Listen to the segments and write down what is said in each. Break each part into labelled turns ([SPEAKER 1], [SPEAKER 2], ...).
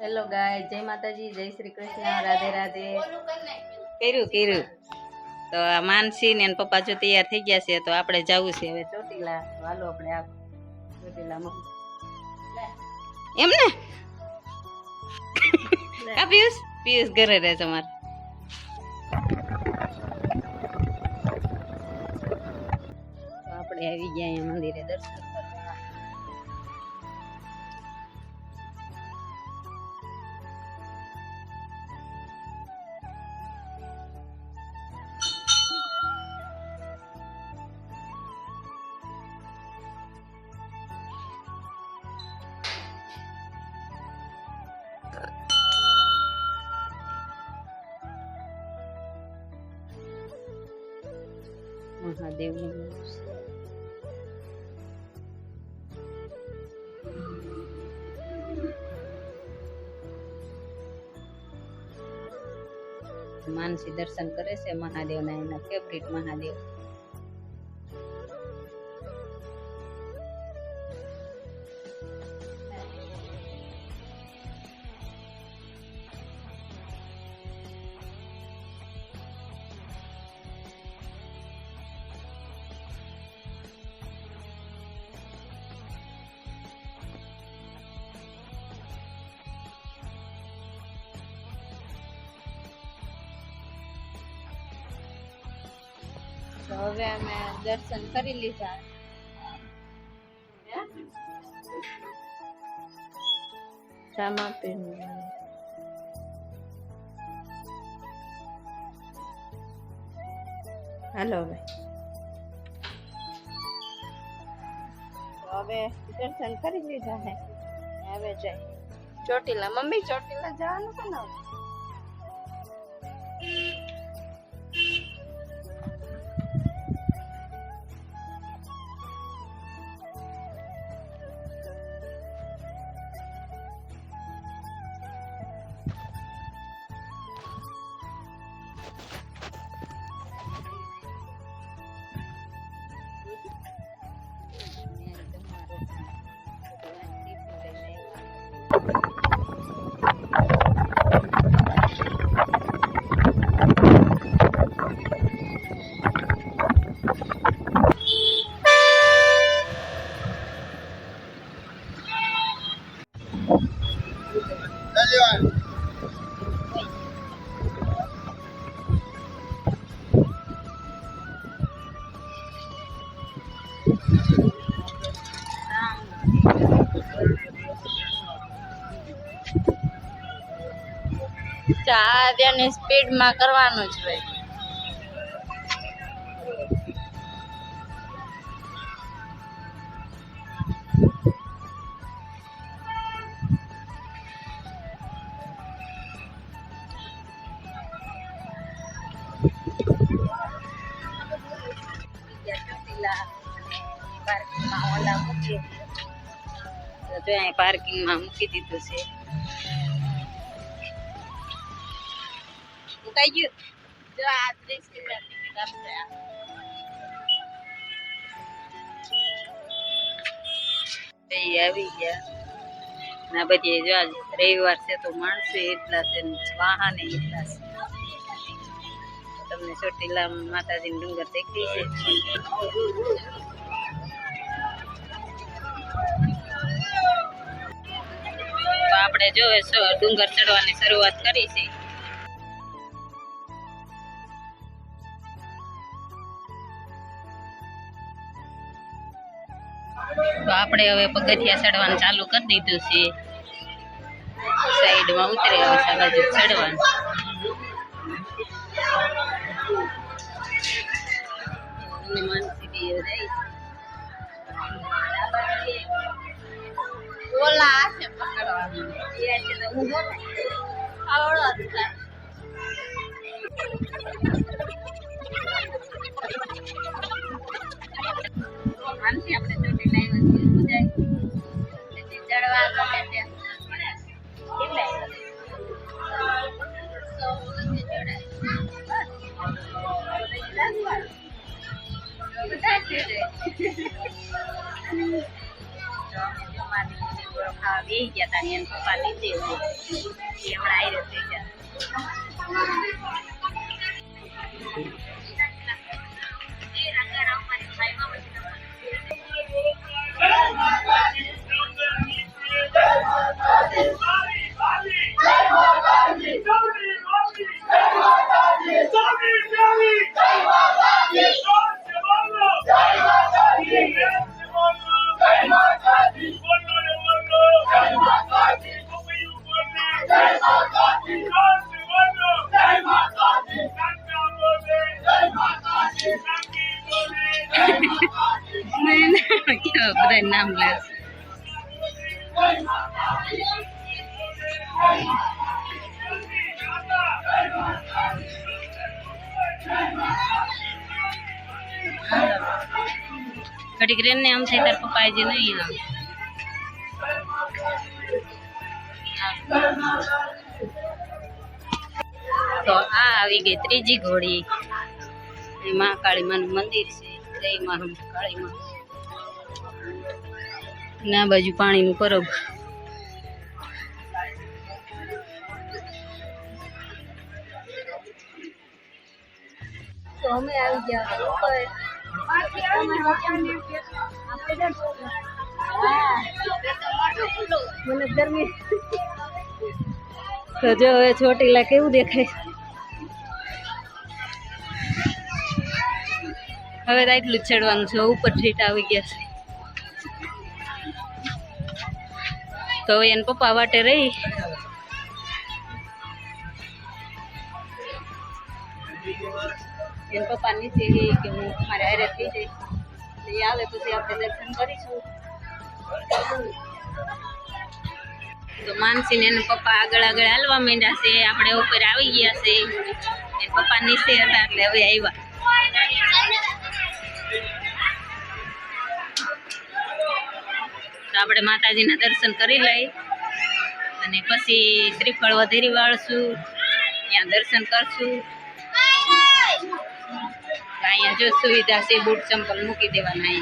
[SPEAKER 1] Hello ગાય, જય માતાજી, જય શ્રી કૃષ્ણ, રાધે રાધે. કર્યું તો આ માનસી ને પપ્પા જો તૈયાર થઈ ગયા છે તો આપણે જવું છે હવે ચોટીલા. હાલો આપણે આ ચોટીલામાં એમ ને કા પિયુષ ઘરે રહે તમારે. તો આપણે આવી ગયા અહીંયા મંદિરે દર્શન કરવા. મહાદેવનું માનસી દર્શન કરે છે મહાદેવના, એના ફેવરિટ મહાદેવ. તો હવે અમે દર્શન કરી લીધા. શામાં પીનું હાલો હવે. તો હવે દર્શન કરી લીધા હે. હવે જાય ચોટીલા. મમ્મી ચોટીલા જવાનું છે ને? ચાર્યની સ્પીડમાં કરવાનું જ હોય. પાર્કિંગમાં મૂકી દીધું છે. મુકાઈ ગયું. જો આ 30 રૂપિયા ટિકિટ આપશે. આવી ગયા ના બધી. જો આજ રવિવાર છે તો માણસો એટલા છે, વાહને એટલા છે. તમને ચોટીલા માતાજી ડુંગર દેખી છે. તો આપણે જો ડુંગર ચડવાની શરૂઆત કરી છે. તો આપણે હવે પગથિયા ચડવાનું ચાલુ કરી દીધું છે. સાઈડમાં ઉતરે હવે બાજુ ચડવાનું. ઓલા છે પકડવાનું. માનસી આપણે ચોટીલા ચડવા બેસી ગયા હતા ને પપ્પા નીચે છે એ હમણાં આયરે થઈ ગયા. કેવા બધા નામ લે ઘડીક રેન ને આમ થાય તાર પપ્પા જે નહીં તો આ આવી ગઈ ત્રીજી ઘોડી. મહાકાળી માનું મંદિર છે. જય મહાકાળી માં. ના બાજુ પાણીનું પરબ. તો અમે આવી ગયા ઉપર. મને ગરમી તો જો હવે ચોટીલા કેવું દેખાય. હવે તો એટલું જ ચડવાનું છે. ઉપર સીટ આવી ગયા છે તો એને પપ્પા વાટે રહી. એને પપ્પા નીચે ગઈ કે હું મારે હારે થઈ જઈશ. એ આવે પછી આપણે દર્શન કરીશું. તો માનસી ને એના પપ્પા આગળ આગળ હાલવા માંડ્યા છે. આપણે ઉપર આવી ગયા છે. એ પપ્પા નીચે હતા એટલે હવે આવ્યા. તો આપણે માતાજીના દર્શન કરી લઈ અને પછી શ્રીફળ વધેરી વાળશું. ત્યાં દર્શન કરશું. અહીંયા જો સુવિધા છે બૂટ ચંપલ મૂકી દેવાના.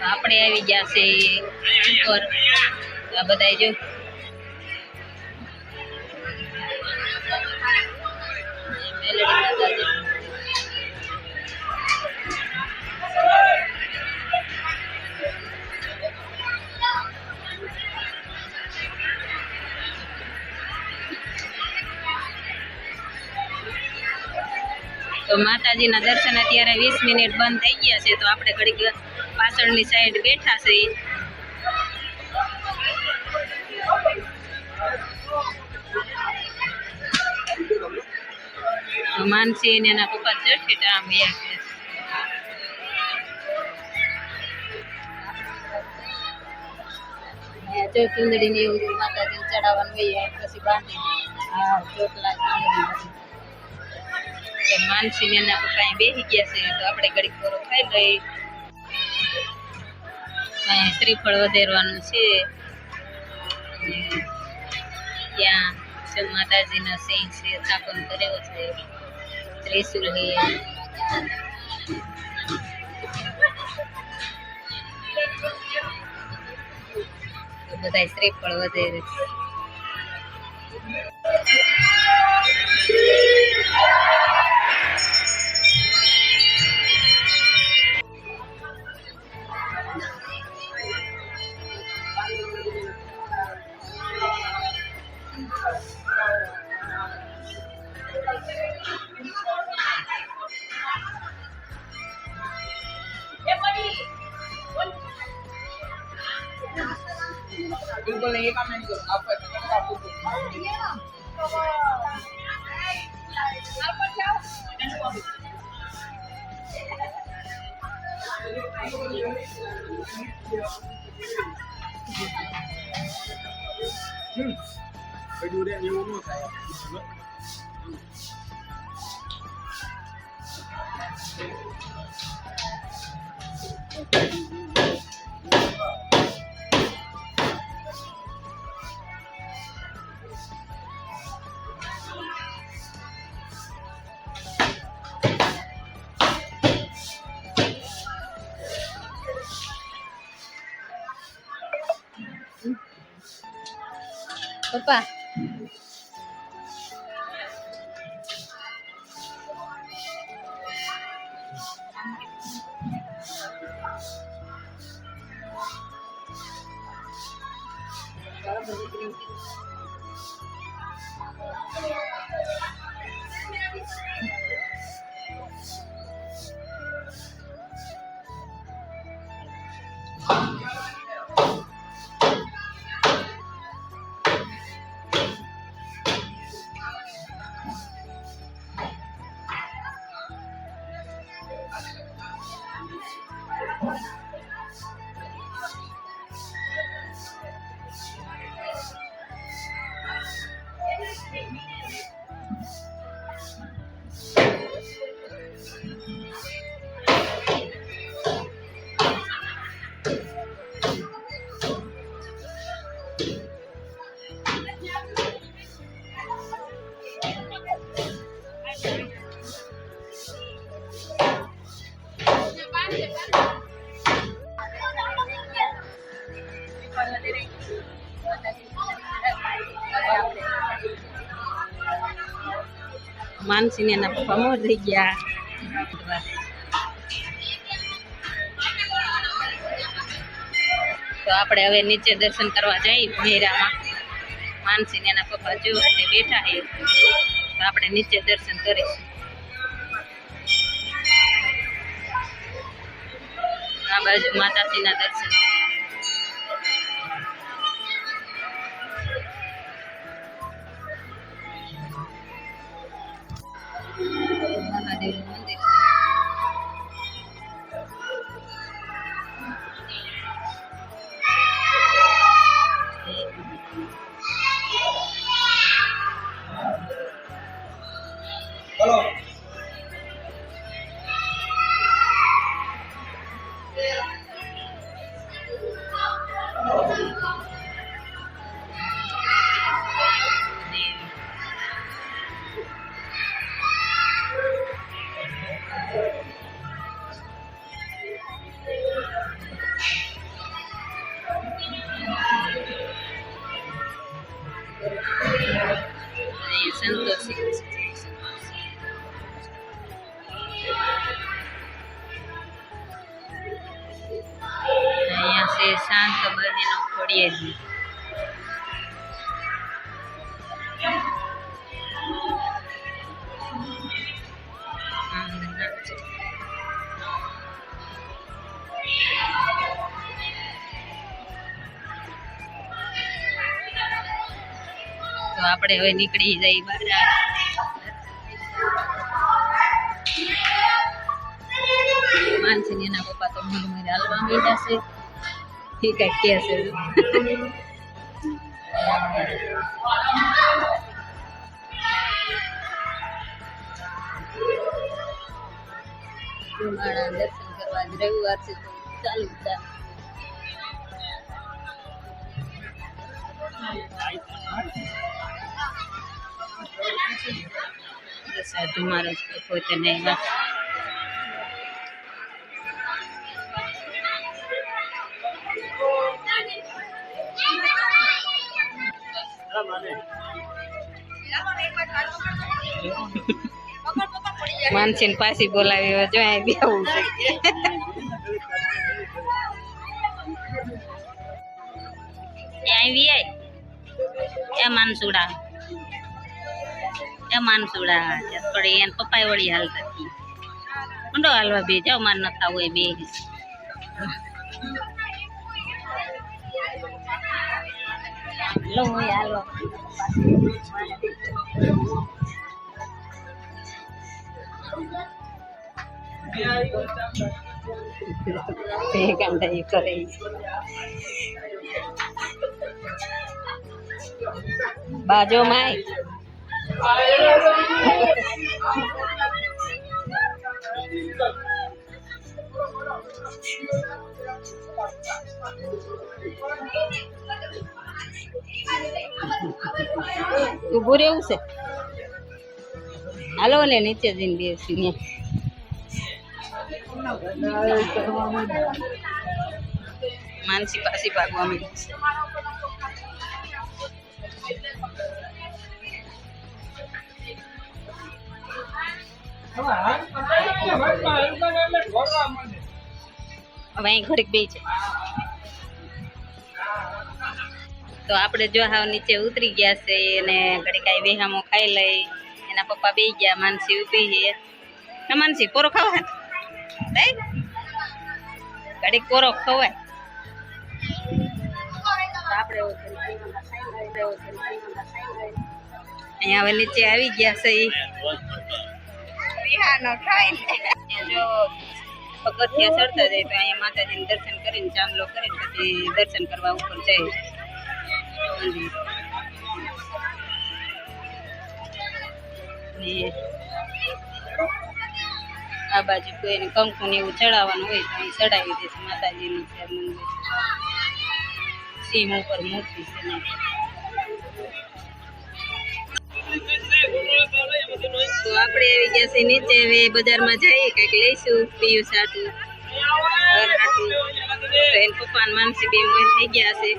[SPEAKER 1] આપણે આવી ગયા છે ઉપર. આ બધા જો તો માતાજીના દર્શન અત્યારે 20 મિનિટ બંધ થઈ ગયા છે. તો આપણે ઘડીક પાછળની સાઈડ બેઠા છે. માનસી ને એના પપ્પા જઠી ટામ જો ચુંદડી ને એવું માતાજીને ચડાવવાનું હોય પછી બાંધી હા ચોટલા માનસી ને એના પપ્પા બેસી ગયા છે. તો આપણે ઘડીક પૂરો ખાઈ લઈ. શ્રીફળ વધેરવાનું છે. ત્યાં માતાજીના સિંહ છે સ્થાપન કર્યો છે. ત્રિશુલ છે. બધા શ્રીફળ વધેરે છે.
[SPEAKER 2] बिल्कुल नहीं, ये काम नहीं करो आपको आपकोไปดูได้นิ้วนู่นใส่
[SPEAKER 1] પપ્પા માનસીને એના પપ્પા મોર થઈ ગયા. તો આપણે હવે નીચે દર્શન કરવા જઈએ ભેરામાં. માનસીને એના પપ્પા જો બેઠા છે, તો આપણે નીચે દર્શન કરીશું. આ બાજુ માતાજીના દર્શન. મહાદેવનું મંદિર.
[SPEAKER 2] हेलो
[SPEAKER 1] સંતોષી અહીંયા છે શાંત બહેનો ખોડિયેલી. તો આપણે હવે નીકળી જઈ બહાર. માનસી એના પપ્પા તો મને મને હાલવા માંડ્યા છે. ઠીક કે છે દર્શન કરવા જ રવિવાર છે તો ચાલુ થાય. સાધુ મહારાજ પોતે નહીં માનસી ને પાછી બોલાવી જો બેવું છે. આવી એ માનસુડા થોડી એને પપ્પા વળી હાલતા ઊંડો હાલવા બે જાઓ માર નતા હોય બે લો હું હાલો કાંડા કરે બાજો માય ઉભું રહેવું છે હાલો ને નીચે જઈને બેસી માનસી પાછી ભાગવા માંડી છે હવે અહીં ઘડીક બે છે તો આપણે જો હાવ નીચે ઉતરી ગયા છે અને ઘડીક આઈ વેહામો ખાઈ લઈ એના પપ્પા બે ગયા માનસી ઊભી છે ના માનસી પોરો ખાવા ઘડીક પોરો ખવાય આપણે અહીંયા હવે નીચે આવી ગયા છે જો પગથિયા ચડતા જાય તો અહીંયા માતાજીને દર્શન કરીને ચાંદલો કરીને પછી દર્શન કરવા ઉપર જાય આ બાજુ કોઈને કંકુ ને એવું ચડાવવાનું હોય તો અહીં ચડાવી દેશે માતાજીનું છે મંદિર સિંહ ઉપર મૂર્તિ છે ને તો આપણે આવી ગયા છે નીચે હવે બજારમાં જઈએ કંઈક લઈશું પીયું સાટું ઘર હાટું તો એને પપ્પા માનસી બે મોર થઈ ગયા છે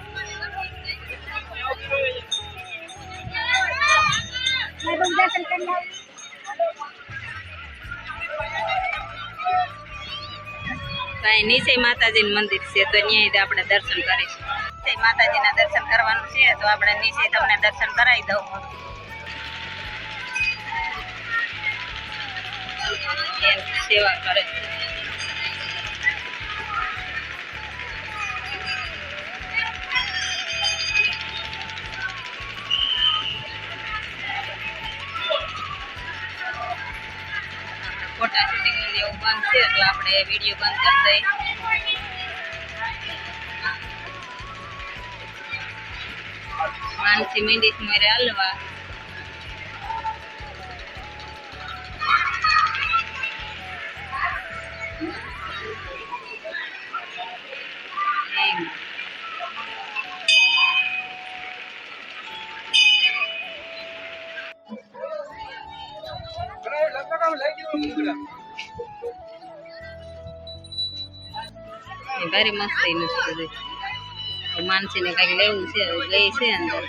[SPEAKER 1] કાંઈ નીચે માતાજીનું મંદિર છે તો ત્યાં આપણે દર્શન કરીશું માતાજીના દર્શન કરવાનું છે તો આપણે નીચે તમને દર્શન કરાવી દઉં સેવા કરે ફોટા શૂટિંગ એવું બંધ છે તો આપણે વિડીયો બંધ કરી દઈએ માનસી મીંડી મારે હાલવા ભારી મસ્ત એનું છે માનસીને કઈક લેવું છે લઈ છે અંદર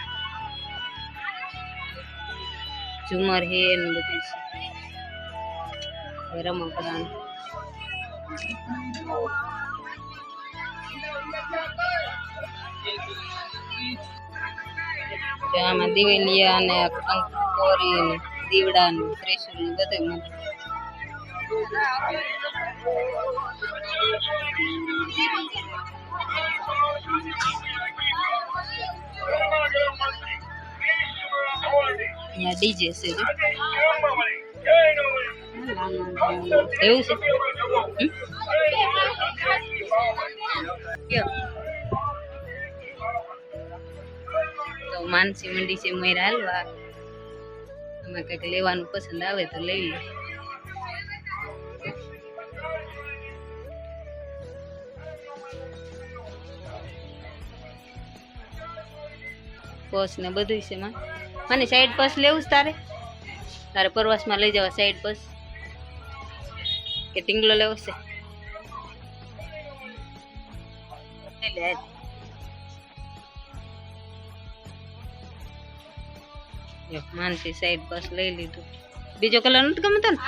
[SPEAKER 1] ઝુમર હે ને બધું છે રમકડાનું આમાં દિવેલિયા ને કંકોરી ને દીવડા ને ત્રિશુલ ને બધું મળે અહીંયા ડીજે છે એવું છે તો માનસી મંડી છે મેર હાલવા અમે કંઈક લેવાનું પસંદ આવે તો લઈ લે પર્સ ને બધું છે માં મને સાઈડ પર્સ લેવું છે તારે પ્રવાસમાં લઈ જવા સાઈડ પર્સ કે ટીંગલો લેવો છે માનસી સાઈડ પર્સ લઈ લીધું બીજો કલર નથી ગમતો ને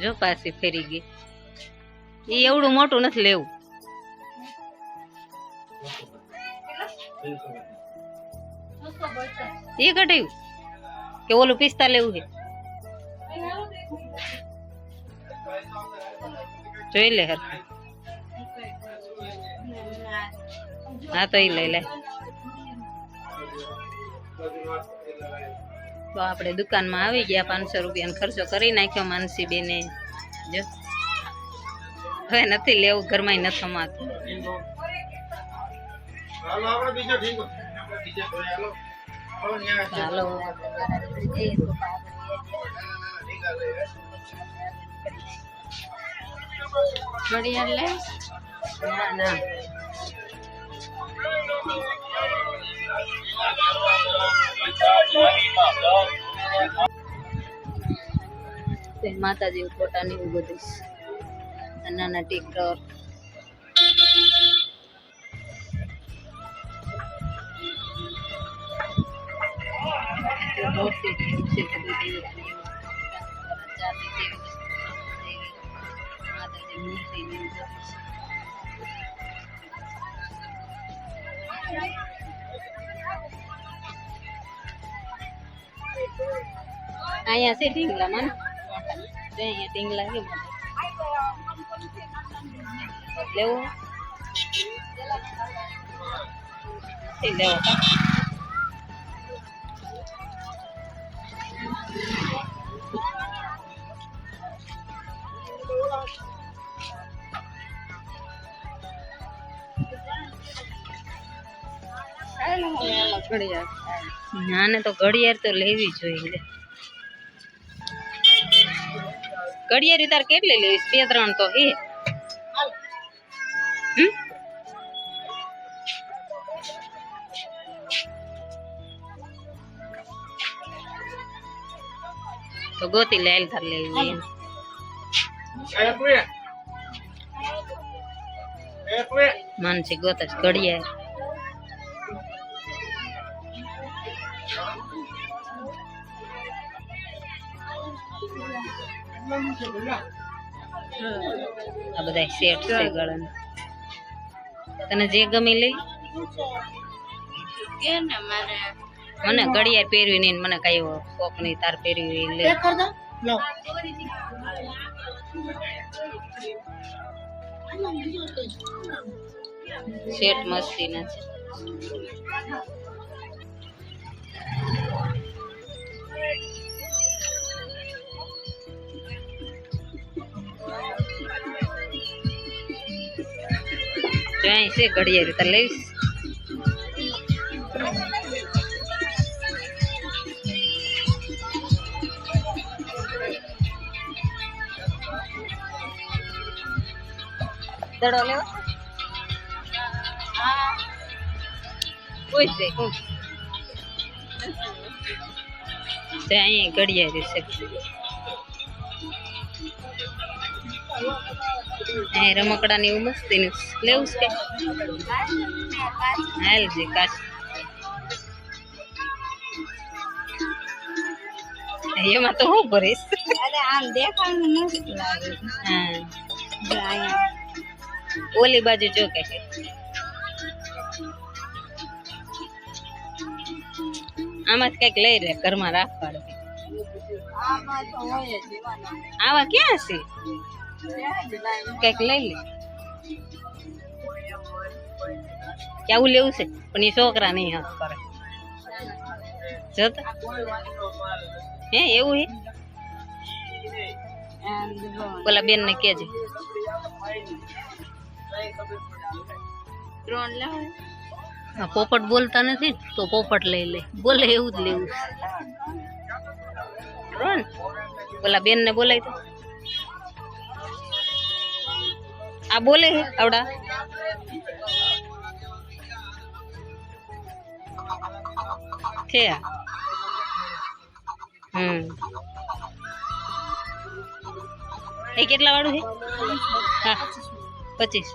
[SPEAKER 1] જો પાછી ફેરી ગઈ એ એવડું મોટું નથી લેવું એ કટાયું કે ઓલું પિસ્તા લેવું છે જોઈ લે હર હા તો એ લઈ લે તો આપણે દુકાનમાં આવી ગયા, 500 રૂપિયાનો ખર્ચો કરી નાખ્યો માનસી બેને. જો હવે નથી લેવું, ઘરમાં નથી સમાતું.
[SPEAKER 2] હાલો આપણે બીજો ઠીક આપણે બીજે કોઈ હાલો હાલો ન્યા
[SPEAKER 1] ચાલો ઘડિયાળ લે. ના ના માતાજી ફોટા ને એવું બધું, નાના ટીકર. અહીંયા છે ઢીંગલા માં, અહીંયા ઢીંગલા કેમ લેવું લેવો. નાને તો ઘડિયાળ તો લેવી જોઈએ. ઘડિયાળ તાર કેટલી લેવીશ? 2-3 તો હે. તો ગોતી લે તાર લેવી. માનસી ગોતા ઘડિયાળ. આ બધા સેટ છે ગળાના. તને જે ગમી લઈ. મને ઘડિયાળ પહેરવી નહીં, મને કઈ શોખ નહીં. તાર પહેરવી લે. સેટ મસ્તી ના છે. અહીં છે ઘડિયાળ, તાર લઈશ. દડો લેવો કોઈ છે અહીં ઘડિયાળ છે. રમકડા ની એવું મસ્તી નું લેવું છે કે હાલ છે કાચ. એમાં તો હું ભરીશ. આમ દેખાવાનું મસ્ત લાગે. હા ઓલી બાજુ જો કે આમાં કઈક લઈ રે, ઘરમાં રાખવા. આવા ક્યાં છે? કઈક લઈ લે. કેવું લેવું છે? પણ એ છોકરા નહીં હાથ કરે. જોતા હે એવું હે. પેલા બેન ને કેજે. પોપટ બોલતા નથી તો પોપટ લઈ લે. બોલે એવું જ લેવું. પેલા બેન ને બોલાય તો આ બોલે હે આવડા. છે એ કેટલા વાળું છે? હા 25.